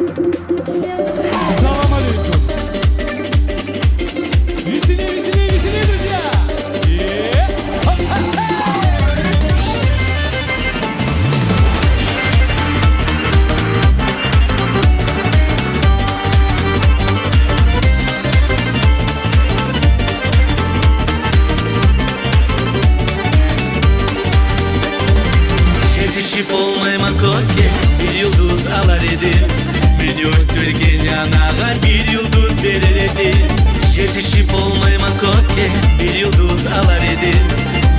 Салам алейкум. Веселее, веселее, веселее, друзья! Yetişip olmayman kokke bir yıldız alar edim. Beni östürgen yanağa bir yıldız verir edim. Yetişip olmayman kokke bir yıldız alar edim.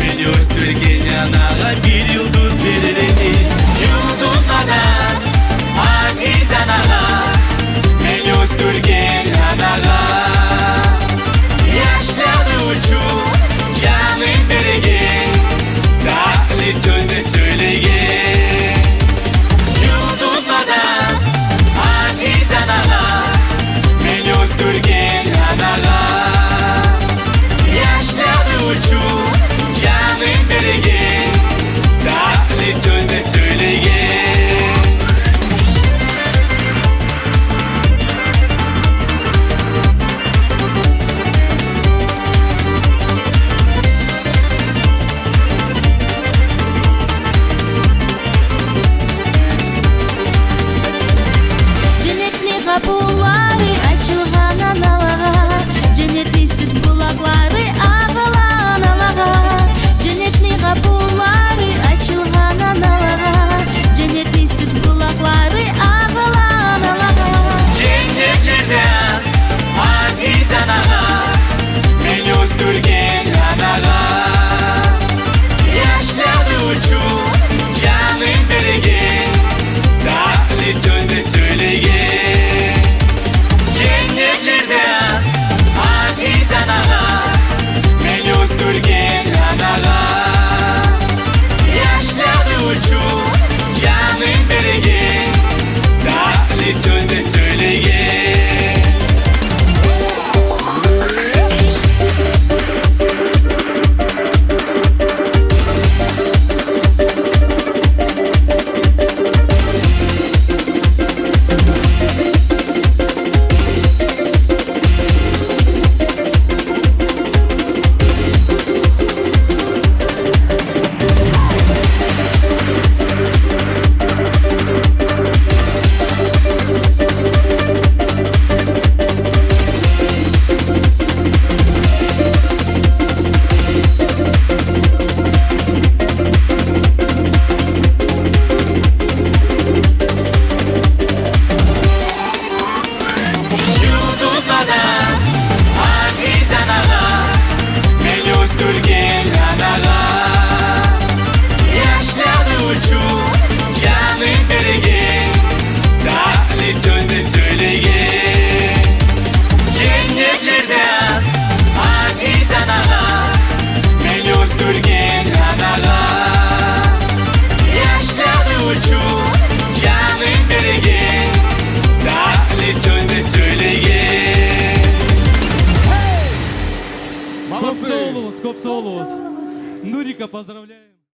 Beni östürgen yanağa bir yıldız verir edim. Yılduzlardan Aziz Anagъа, beni östürgen yanağa. Yaşları uçup canın beregen, tatlı sözle söyleyen. Yılduzlardan Aziz Anagъа, beni östürgen yanağa. Yaşları uçup canın beregen, tatlı sözle söyleyen. Kapıları açılgan analara, cennetli süt bulakları ağılan alağa. Cennetli kapıları açılgan analara, cennetli süt bulakları ağılan alağa. Cennetlerde az Aziz Anagъа, beni östürgen yanağa. Yaşları uçup canın beregen, tatlı sözle söyleyen. Cennetlerde az Aziz Anagъа, beni östürgen yanağa. Yaşları uçup canın beregen, tatlı sözle söyleyen. Yılduzlardan Aziz Anagъa, beni östürgen yanağa. Yaşları uçup canın beregen, tatlı sözle söyleyen. Cennetlerde az Aziz Anagъa, beni östürgen yanağa. Yaşları uçup canın beregen, tatlı sözle söyleyen. Молодцы! Коп Соуловус. Нурика поздравляю.